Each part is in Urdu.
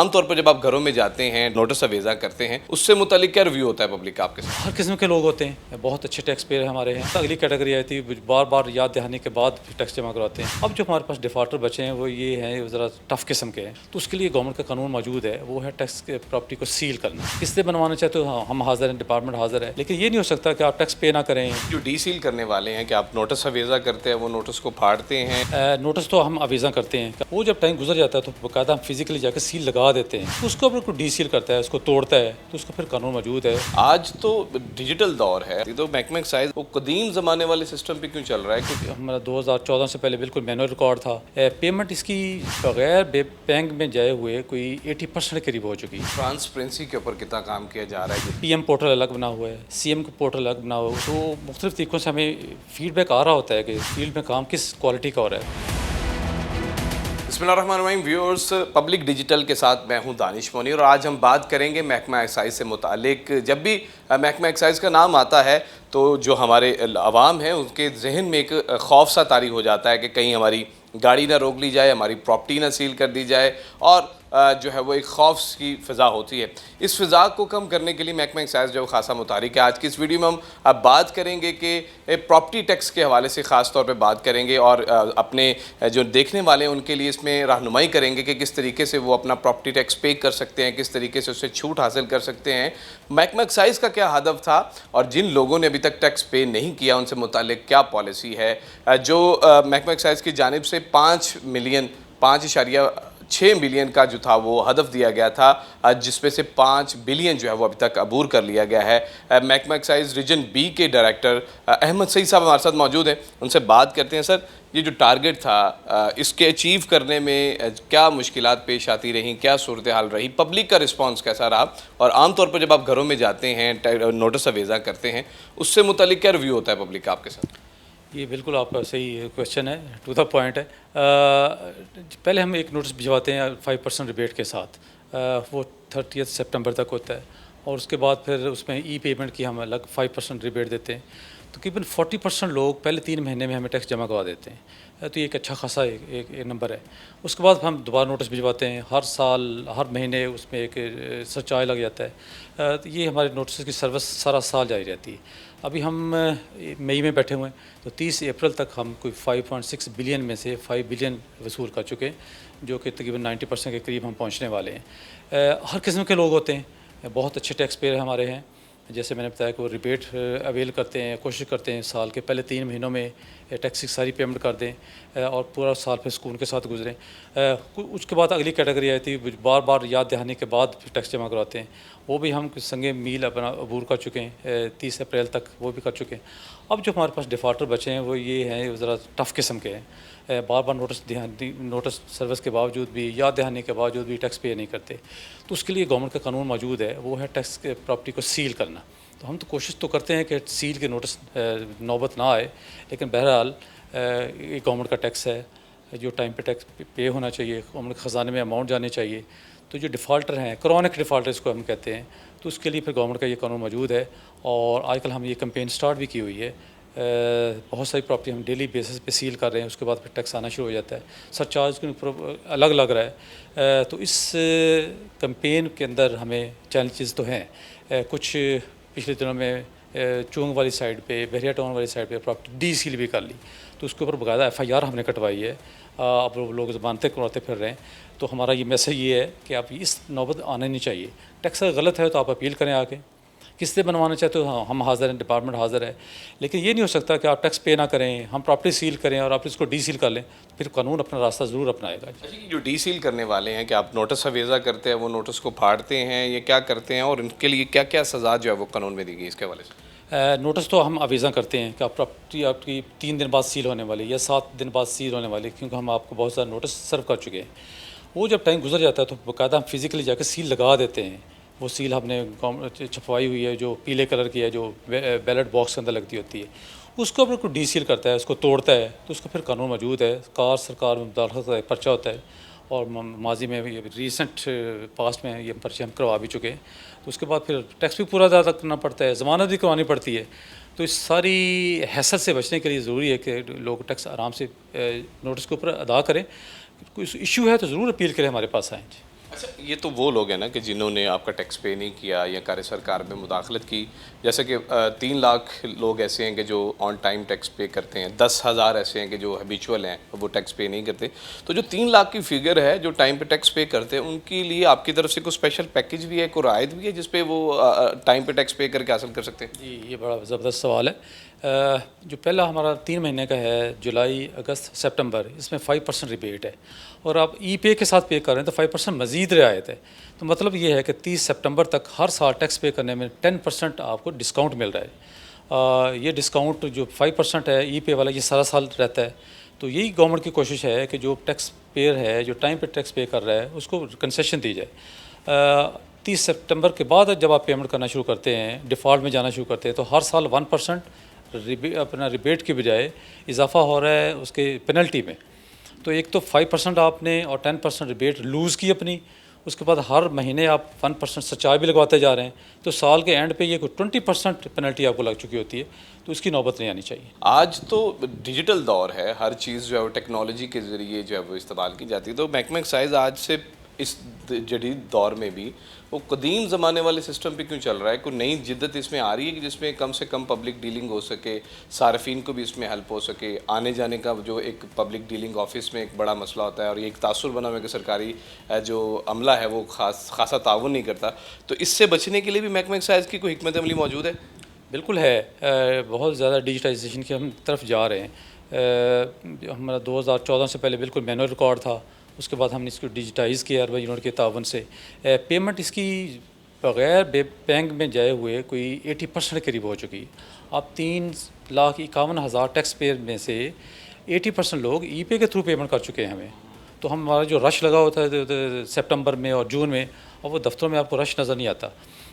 عام طور پر جب آپ گھروں میں جاتے ہیں نوٹس اویزا کرتے ہیں اس سے متعلق کیا ریویو ہوتا ہے پبلک کا آپ کے ساتھ؟ ہر قسم کے لوگ ہوتے ہیں، بہت اچھے ٹیکس پیئر ہمارے ہیں. اگلی کیٹیگری آئی تھی بار بار یاد دہانی کے بعد ٹیکس جمع کرواتے ہیں. اب جو ہمارے پاس ڈیفالٹر بچے ہیں وہ یہ ہیں ذرا ٹف قسم کے ہیں، تو اس کے لیے گورنمنٹ کا قانون موجود ہے، وہ ہے ٹیکس کے پراپرٹی کو سیل کرنا. کس سے بنوانا چاہتے ہو ہم حاضر ہیں، ڈپارٹمنٹ حاضر ہے، لیکن یہ نہیں ہو سکتا کہ آپ ٹیکس پے نہ کریں. جو ڈی سیل کرنے والے ہیں کہ آپ نوٹس اویزا کرتے ہیں وہ نوٹس کو پھاڑتے ہیں؟ نوٹس تو ہم اویزا کرتے ہیں، وہ جب ٹائم گزر جاتا ہے تو باقاعدہ ہم فزیکلی جا کے سیل لگا دیتے ہیں. اس کو اگر کوئی ڈی سیل کرتا ہے، اس کو توڑتا ہے، تو اس کا پھر قانون موجود ہے. آج تو ڈیجیٹل دور ہے، تو محکمہ ایکسائز وہ قدیم زمانے والے سسٹم پہ کیوں چل رہا ہے؟ کیونکہ ہمارا 2014 سے پہلے بالکل مینول ریکارڈ تھا. پیمنٹ اس کی بغیر بینک میں جائے ہوئے کوئی 80% قریب ہو چکی. ٹرانسپیرنسی کے اوپر کتنا کام کیا جا رہا ہے؟ پی ایم پورٹل الگ بنا ہوا ہے، سی ایم کا پورٹل الگ بنا ہوا ہے، تو مختلف طریقوں سے ہمیں فیڈ بیک آ رہا ہوتا ہے کہ فیلڈ میں کام کس کوالٹی کا ہو رہا ہے. بسم اللہ الرحمن الرحیم. ویورز، پبلک ڈیجیٹل کے ساتھ میں ہوں دانش مونی، اور آج ہم بات کریں گے محکمہ ایکسائز سے متعلق. جب بھی محکمہ ایکسائز کا نام آتا ہے تو جو ہمارے عوام ہیں ان کے ذہن میں ایک خوف سا طاری ہو جاتا ہے کہ کہیں ہماری گاڑی نہ روک لی جائے، ہماری پراپرٹی نہ سیل کر دی جائے، اور جو ہے وہ ایک خوف کی فضا ہوتی ہے. اس فضا کو کم کرنے کے لیے محکمہ ایکسائز جو خاصا متحرک ہے. آج کی اس ویڈیو میں ہم اب بات کریں گے کہ پراپرٹی ٹیکس کے حوالے سے خاص طور پہ بات کریں گے، اور اپنے جو دیکھنے والے ہیں ان کے لیے اس میں رہنمائی کریں گے کہ کس طریقے سے وہ اپنا پراپرٹی ٹیکس پے کر سکتے ہیں، کس طریقے سے اسے چھوٹ حاصل کر سکتے ہیں، محکمہ ایکسائز کا کیا ہدف تھا، اور جن لوگوں نے ابھی تک ٹیکس پے نہیں کیا ان سے متعلق کیا پالیسی ہے. جو محکمہ ایکسائز کی جانب سے 5.6 ملین کا جو تھا وہ ہدف دیا گیا تھا، جس میں سے 5 بلین جو ہے وہ ابھی تک عبور کر لیا گیا ہے. محکمہ ایکسائز ریجن بی کے ڈائریکٹر احمد سعید صاحب ہمارے ساتھ موجود ہیں، ان سے بات کرتے ہیں. سر، یہ جو ٹارگٹ تھا اس کے اچیو کرنے میں کیا مشکلات پیش آتی رہیں، کیا صورتحال رہی، پبلک کا رسپانس کیسا رہا، اور عام طور پر جب آپ گھروں میں جاتے ہیں نوٹس اویزا کرتے ہیں اس سے متعلق کیا ریویو ہوتا ہے پبلک کا آپ کے ساتھ؟ یہ بالکل آپ کا صحیح کویشچن ہے، ٹو دا پوائنٹ ہے. پہلے ہم ایک نوٹس بھجواتے ہیں 5% ریبیٹ کے ساتھ، وہ 30 سپٹمبر تک ہوتا ہے، اور اس کے بعد پھر اس میں ای پیمنٹ کی ہم الگ 5% ریبیٹ دیتے ہیں. تقریباً 40% لوگ پہلے 3 مہینے میں ہمیں ٹیکس جمع کروا دیتے ہیں، تو یہ ایک اچھا خاصا ایک نمبر ہے. اس کے بعد ہم دوبارہ نوٹس بھجواتے ہیں، ہر سال ہر مہینے اس میں ایک سرچارج لگ جاتا ہے. یہ ہمارے نوٹس کی سروس سارا سال جاری رہتی ہے. ابھی ہم مئی میں بیٹھے ہوئے ہیں، تو 30 اپریل تک ہم کوئی 5.6 بلین میں سے 5 بلین وصول کر چکے ہیں، جو کہ تقریباً 90% کے قریب ہم پہنچنے والے ہیں. ہر قسم کے لوگ ہوتے ہیں، بہت اچھے ٹیکس پیئر ہمارے ہیں. جیسے میں نے بتایا کہ وہ ریبیٹ اویل کرتے ہیں، کوشش کرتے ہیں سال کے پہلے 3 مہینوں میں ٹیکس کی ساری پیمنٹ کر دیں، اور پورا سال پھر سکون کے ساتھ گزریں. اس کے بعد اگلی کیٹیگری آئی تھی بار بار یاد دہانی کے بعد ٹیکس جمع کرواتے ہیں، وہ بھی ہم سنگ میل اپنا عبور کر چکے ہیں. 30 اپریل تک وہ بھی کر چکے ہیں. اب جو ہمارے پاس ڈیفالٹر بچے ہیں وہ یہ ہیں ذرا ٹف قسم کے ہیں، بار بار نوٹس سروس کے باوجود بھی، یاد دہانی کے باوجود بھی ٹیکس پے نہیں کرتے. تو اس کے لیے گورنمنٹ کا قانون موجود ہے، وہ ہے ٹیکس کے پراپرٹی کو سیل کرنا. تو ہم تو کوشش تو کرتے ہیں کہ سیل کے نوٹس نوبت نہ آئے، لیکن بہرحال یہ گورنمنٹ کا ٹیکس ہے، جو ٹائم پہ ٹیکس پے ہونا چاہیے، گورنمنٹ کے خزانے میں اماؤنٹ جانے چاہیے. تو جو ڈیفالٹر ہیں، کرونک ڈیفالٹر کو ہم کہتے ہیں، تو اس کے لیے پھر گورنمنٹ کا یہ قانون موجود ہے. اور آج کل ہم یہ کمپین سٹارٹ بھی کی ہوئی ہے. بہت ساری پراپرٹی ہم ڈیلی بیسس پہ سیل کر رہے ہیں، اس کے بعد پھر ٹیکس آنا شروع ہو جاتا ہے. سرچارج کے اوپر الگ لگ رہا ہے. تو اس کمپین کے اندر ہمیں چیلنجز تو ہیں. کچھ پچھلے دنوں میں چونگ والی سائڈ پہ، بحریہ ٹاؤن والی سائڈ پہ پراپرٹی ڈی سیل بھی کر لی، تو اس کے اوپر باقاعدہ FIR ہم نے کٹوائی ہے. اب لوگ زبانتے کرواتے پھر رہے ہیں. تو ہمارا یہ میسج یہ ہے کہ آپ اس نوبت آنے نہیں چاہیے. ٹیکس اگر غلط ہے تو آپ اپیل کریں، آ کے کس سے بنوانا چاہتے ہو ہم حاضر ہیں، ڈپارٹمنٹ حاضر ہے. لیکن یہ نہیں ہو سکتا کہ آپ ٹیکس پے نہ کریں، ہم پراپرٹی سیل کریں اور آپ اس کو ڈی سیل کر لیں. پھر قانون اپنا راستہ ضرور اپنائے گا. جو ڈی سیل کرنے والے ہیں کہ آپ نوٹس اویزا کرتے ہیں، وہ نوٹس کو پھاڑتے ہیں، یہ کیا کرتے ہیں، اور ان کے لیے کیا کیا سزا جو ہے وہ قانون میں دی گئی اس کے حوالے سے؟ نوٹس تو ہم اویزا کرتے ہیں کہ آپ پراپرٹی آپ کی 3 دن بعد سیل ہونے والی یا 7 دن بعد سیل ہونے والی، کیونکہ ہم آپ کو بہت سارا نوٹس سرو کر چکے ہیں. وہ جب ٹائم گزر جاتا ہے تو باقاعدہ ہم فزیکلی جا کے سیل لگا دیتے ہیں. وہ سیل ہم نے چھپوائی ہوئی ہے، جو پیلے کلر کی ہے، جو بیلٹ باکس کے اندر لگتی ہوتی ہے. اس کو اگر کوئی ڈی سیل کرتا ہے، اس کو توڑتا ہے، تو اس کا پھر قانون موجود ہے. سرکار میں مداخلت کا ایک پرچہ ہوتا ہے، اور ماضی میں ریسنٹ پاسٹ میں یہ پرچے ہم کروا بھی چکے ہیں. تو اس کے بعد پھر ٹیکس بھی پورا ادا کرنا پڑتا ہے، ضمانت بھی کروانی پڑتی ہے. تو اس ساری حیثیت سے بچنے کے لیے ضروری ہے کہ لوگ ٹیکس آرام سے نوٹس کے اوپر ادا کریں. کوئی ایشو ہے تو ضرور اپیل کریں، ہمارے پاس آئیں. اچھا یہ تو وہ لوگ ہیں نا کہ جنہوں نے آپ کا ٹیکس پے نہیں کیا یا کار سرکار میں مداخلت کی، جیسے کہ 3 لاکھ لوگ ایسے ہیں کہ جو آن ٹائم ٹیکس پے کرتے ہیں، 10,000 ایسے ہیں کہ جو ہیبیچول ہیں وہ ٹیکس پے نہیں کرتے. تو جو 3 لاکھ کی فگر ہے جو ٹائم پہ ٹیکس پے کرتے ہیں، ان کے لیے آپ کی طرف سے کوئی اسپیشل پیکیج بھی ہے، کوئی رعایت بھی ہے جس پہ وہ ٹائم پہ ٹیکس پے کر کے حاصل کر سکتے ہیں؟ جی یہ بڑا زبردست سوال ہے. جو پہلا ہمارا 3 مہینے کا ہے، جولائی اگست سپٹمبر، اس میں 5% ریبیٹ ہے، اور آپ ای پے کے ساتھ پے کر رہے ہیں تو 5% مزید رعایت ہے. تو مطلب یہ ہے کہ 30 سپٹمبر تک ہر سال ٹیکس پے کرنے میں 10% آپ کو ڈسکاؤنٹ مل رہا ہے. یہ ڈسکاؤنٹ جو 5% ہے ای پے والا، یہ سارا سال رہتا ہے. تو یہی گورنمنٹ کی کوشش ہے کہ جو ٹیکس پیئر ہے، جو ٹائم پہ ٹیکس پے کر رہا ہے، اس کو کنسیشن دی جائے. 30 سپٹمبر کے بعد جب آپ پیمنٹ کرنا شروع کرتے ہیں، ڈیفالٹ میں جانا شروع کرتے ہیں، تو ہر سال 1% اپنا ریبیٹ کی بجائے اضافہ ہو رہا ہے اس کے پینلٹی میں. تو ایک تو 5% آپ نے اور 10% ریبیٹ لوز کی اپنی، اس کے بعد ہر مہینے آپ 1% سرچارج بھی لگواتے جا رہے ہیں، تو سال کے اینڈ پہ یہ کوئی 20% پینلٹی آپ کو لگ چکی ہوتی ہے. تو اس کی نوبت نہیں آنی چاہیے. آج تو ڈیجیٹل دور ہے، ہر چیز جو ہے وہ ٹیکنالوجی کے ذریعے جو ہے وہ استعمال کی جاتی ہے. تو محکمہ ایکسائز آج سے اس جدید دور میں بھی وہ قدیم زمانے والے سسٹم پہ کیوں چل رہا ہے؟ کوئی نئی جدت اس میں آ رہی ہے کہ جس میں کم سے کم پبلک ڈیلنگ ہو سکے، صارفین کو بھی اس میں ہیلپ ہو سکے، آنے جانے کا جو ایک پبلک ڈیلنگ آفس میں ایک بڑا مسئلہ ہوتا ہے اور یہ ایک تاثر بنا ہوا ہے کہ سرکاری جو عملہ ہے وہ خاصا تعاون نہیں کرتا. تو اس سے بچنے کے لیے بھی محکمہ ایکسائز کی کوئی حکمت عملی موجود ہے؟ بالکل ہے. بہت زیادہ ڈیجیٹائزیشن کی ہم طرف جا رہے ہیں. ہمارا 2014 سے پہلے بالکل مینول ریکارڈ تھا، اس کے بعد ہم نے اس کو ڈیجیٹائز کیا اربن یونٹ کے تعاون سے. پیمنٹ اس کی بغیر بینک میں جائے ہوئے کوئی 80% قریب ہو چکی. اب 3,51,000 ٹیکس پیئر میں سے 80% لوگ ای پے کے تھرو پیمنٹ کر چکے ہیں ہمیں. تو ہمارا جو رش لگا ہوتا ہے سپٹمبر میں اور جون میں، اب وہ دفتروں میں آپ کو رش نظر نہیں آتا.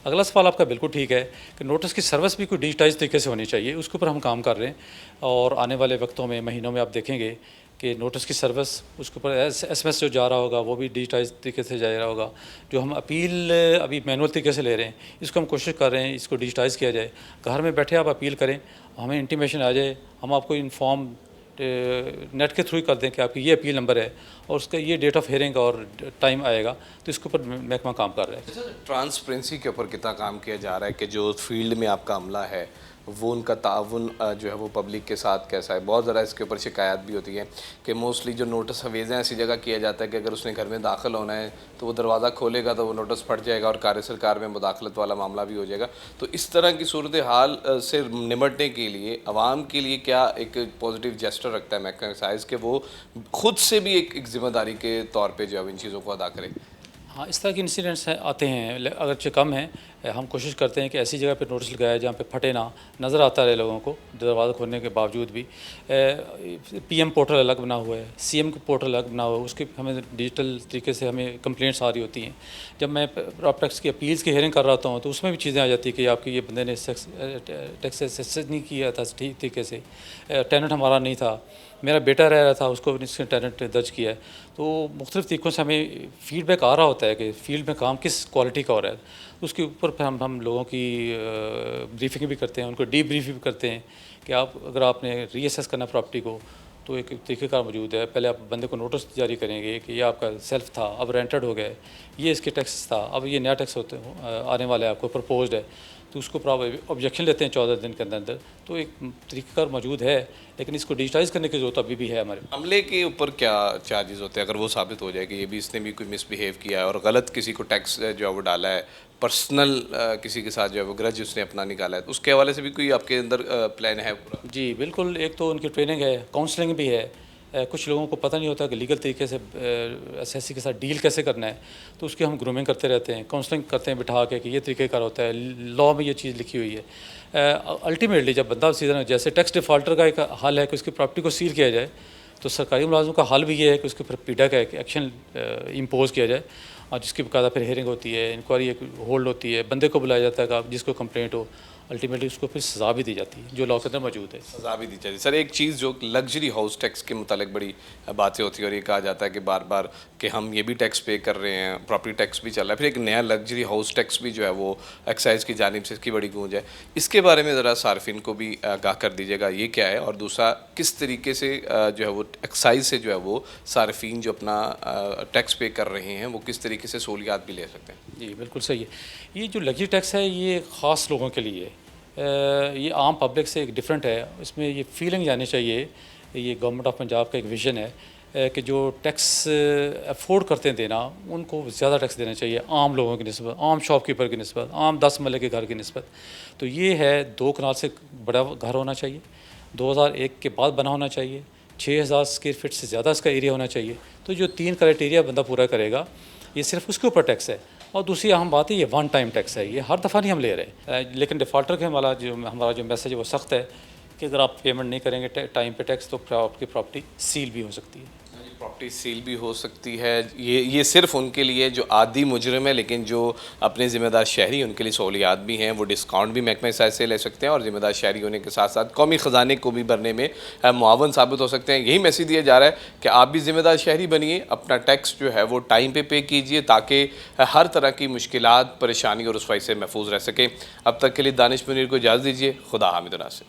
اگلا سوال آپ کا بالکل ٹھیک ہے کہ نوٹس کی سروس بھی کوئی ڈیجیٹائز طریقے سے ہونی چاہیے. اس کے اوپر ہم کام کر رہے ہیں، اور آنے والے وقتوں میں، مہینوں میں آپ دیکھیں گے کہ نوٹس کی سروس، اس کے اوپر ایس ایم ایس جو جا رہا ہوگا وہ بھی ڈیجیٹائز طریقے سے جا رہا ہوگا. جو ہم اپیل ابھی مینول طریقے سے لے رہے ہیں، اس کو ہم کوشش کر رہے ہیں اس کو ڈیجیٹائز کیا جائے. گھر میں بیٹھے آپ اپیل کریں، ہمیں انٹیمیشن آ جائے، ہم آپ کو انفارم نیٹ کے تھرو ہی کر دیں کہ آپ کی یہ اپیل نمبر ہے اور اس کا یہ ڈیٹ آف ہیئرنگ اور ٹائم آئے گا. تو اس کے اوپر محکمہ کام کر رہا ہے. ٹرانسپیرنسی کے اوپر کتنا کام کیا جا رہا ہے کہ جو فیلڈ میں آپ کا عملہ ہے وہ ان کا تعاون جو ہے وہ پبلک کے ساتھ کیسا ہے؟ بہت ذرا اس کے اوپر شکایات بھی ہوتی ہیں کہ موسٹلی جو نوٹس ہویزیں ایسی جگہ کیا جاتا ہے کہ اگر اس نے گھر میں داخل ہونا ہے تو وہ دروازہ کھولے گا تو وہ نوٹس پھٹ جائے گا اور کار سرکار میں مداخلت والا معاملہ بھی ہو جائے گا. تو اس طرح کی صورتحال سے نمٹنے کے لیے عوام کے لیے کیا ایک پازیٹیو جیسٹر رکھتا ہے محکمہ ایکسائز کہ وہ خود سے بھی ایک ذمہ داری کے طور پہ جو ہے ان چیزوں کو ادا کرے؟ ہاں، اس طرح کے انسیڈنٹس آتے ہیں، اگرچہ کم ہیں. ہم کوشش کرتے ہیں کہ ایسی جگہ پہ نوٹس لگایا جہاں پہ پھٹے نہ، نظر آتا رہے لوگوں کو دروازہ کھولنے کے باوجود بھی. پی ایم پورٹل الگ بنا ہوا ہے، سی ایم پورٹل الگ بنا ہوا ہے، اس کے ہمیں ڈیجیٹل طریقے سے ہمیں کمپلینٹس آ رہی ہوتی ہیں. جب میں پراپ ٹیکس کی اپیلس کی ہیئرنگ کر رہا ہوتا ہوں تو اس میں بھی چیزیں آ جاتی ہیں کہ آپ کی یہ بندے نے ٹیکس نہیں کیا تھا ٹھیک طریقے سے، ٹیننٹ ہمارا نہیں تھا، میرا بیٹا رہ رہا تھا، اس کو اس نے ٹیننٹ درج کیا ہے. تو مختلف طریقوں سے ہمیں فیڈ بیک آ رہا ہوتا ہے کہ فیلڈ میں کام کس کوالٹی کا ہو رہا ہے. اس کے اوپر پھر ہم لوگوں کی بریفنگ بھی کرتے ہیں، ان کو ڈی بریف بھی کرتے ہیں کہ اگر آپ نے ری ایسیس کرنا پراپرٹی کو تو ایک طریقہ کار موجود ہے. پہلے آپ بندے کو نوٹس جاری کریں گے کہ یہ آپ کا سیلف تھا، اب رینٹڈ ہو گئے، یہ اس کے ٹیکس تھا، اب یہ نیا ٹیکس آنے والا ہے آپ کو پرپوزڈ ہے. تو اس کو آبجیکشن لیتے ہیں 14 دن کے اندر. تو ایک طریقہ کار موجود ہے، لیکن اس کو ڈیجیٹائز کرنے کی ضرورت ابھی بھی ہے ہمارے. عملے کے اوپر کیا چارجز ہوتے ہیں اگر وہ ثابت ہو جائے کہ یہ بھی اس نے بھی کوئی مس بیہیو کیا ہے اور غلط کسی کو ٹیکس جو ہے وہ ڈالا ہے، پرسنل کسی کے ساتھ جو ہے وہ گرج اس نے اپنا نکالا ہے، تو اس کے حوالے سے بھی کوئی آپ کے اندر پلان ہے پورا؟ جی بالکل. ایک تو ان کی ٹریننگ ہے، کاؤنسلنگ بھی ہے. کچھ لوگوں کو پتہ نہیں ہوتا کہ لیگل طریقے سے ایس ایس سی کے ساتھ ڈیل کیسے کرنا ہے، تو اس کی ہم گرومنگ کرتے رہتے ہیں، کاؤنسلنگ کرتے ہیں بٹھا کے کہ یہ طریقہ کار ہوتا ہے، لاء میں یہ چیز لکھی ہوئی ہے. الٹیمیٹلی جب بندہ سیدھا جیسے ٹیکس ڈیفالٹر کا ایک حل ہے کہ اس کی پراپرٹی کو سیل کیا جائے، تو سرکاری ملازموں کا حل بھی یہ ہے کہ اس کے اوپر پیڈا کا ایک ایکشن امپوز کیا جائے، اور جس کی باقاعدہ پھر ہیئرنگ ہوتی ہے، انکوائری ہولڈ ہوتی ہے، بندے کو بلایا جاتا ہے کہ جس کو کمپلینٹ ہو، الٹیمیٹلی اس کو پھر سزا بھی دی جاتی ہے جو لاء کے اندر موجود ہے. سزا بھی دی جاتی ہے. سر ایک چیز جو لگژری ہاؤس ٹیکس کے متعلق بڑی باتیں ہوتی ہیں اور یہ کہا جاتا ہے کہ بار بار کہ ہم یہ بھی ٹیکس پے کر رہے ہیں, پراپرٹی ٹیکس بھی چل رہا ہے, پھر ایک نیا لگژری ہاؤس ٹیکس بھی جو ہے وہ ایکسائز کی جانب سے اس کی بڑی گونج ہے. اس کے بارے میں ذرا صارفین کو بھی آگاہ کر دیجیے گا یہ کیا ہے, اور دوسرا کس طریقے سے جو ہے وہ ایکسائز سے جو ہے وہ صارفین جو اپنا ٹیکس پے کر رہے ہیں وہ کس طریقے سے سہولیات بھی لے سکتے ہیں. جی بالکل صحیح ہے. یہ جو لگژری ٹیکس ہے یہ خاص لوگوں کے لیے ہے, یہ عام پبلک سے ایک ڈفرینٹ ہے. اس میں یہ فیلنگ جانی چاہیے, یہ گورنمنٹ آف پنجاب کا ایک ویژن ہے کہ جو ٹیکس افورڈ کرتے ہیں دینا ان کو زیادہ ٹیکس دینا چاہیے عام لوگوں کی نسبت, عام شاپ کیپر کی نسبت, عام 10 مرلے کے گھر کی نسبت. تو یہ ہے 2 کنال سے بڑا گھر ہونا چاہیے, 2001 کے بعد بنا ہونا چاہیے, 6000 اسکوائر فٹ سے زیادہ اس کا ایریا ہونا چاہیے. تو جو 3 کرائٹیریا بندہ پورا کرے گا یہ صرف اس کے اوپر ٹیکس ہے. اور دوسری اہم بات ہے یہ ون ٹائم ٹیکس ہے, یہ ہر دفعہ نہیں ہم لے رہے. لیکن ڈیفالٹر کے ہمارا جو میسج ہے وہ سخت ہے کہ اگر آپ پیمنٹ نہیں کریں گے ٹائم پہ ٹیکس تو آپ کی پراپرٹی سیل بھی ہو سکتی ہے. پراپرٹی سیل بھی ہو سکتی ہے. یہ صرف ان کے لیے جو عادی مجرم ہے, لیکن جو اپنے ذمہ دار شہری ان کے لیے سہولیات بھی ہیں, وہ ڈسکاؤنٹ بھی محکمہ ایکسائز سے لے سکتے ہیں اور ذمہ دار شہری ہونے کے ساتھ ساتھ قومی خزانے کو بھی بھرنے میں معاون ثابت ہو سکتے ہیں. یہی میسج دیا جا رہا ہے کہ آپ بھی ذمہ دار شہری بنیے, اپنا ٹیکس جو ہے وہ ٹائم پے کیجیے تاکہ ہر طرح کی مشکلات, پریشانی اور رسوائی سے محفوظ رہ سکیں. اب تک کے لیے دانش منیر کو اجازت دیجیے. خدا حامد و ناصر.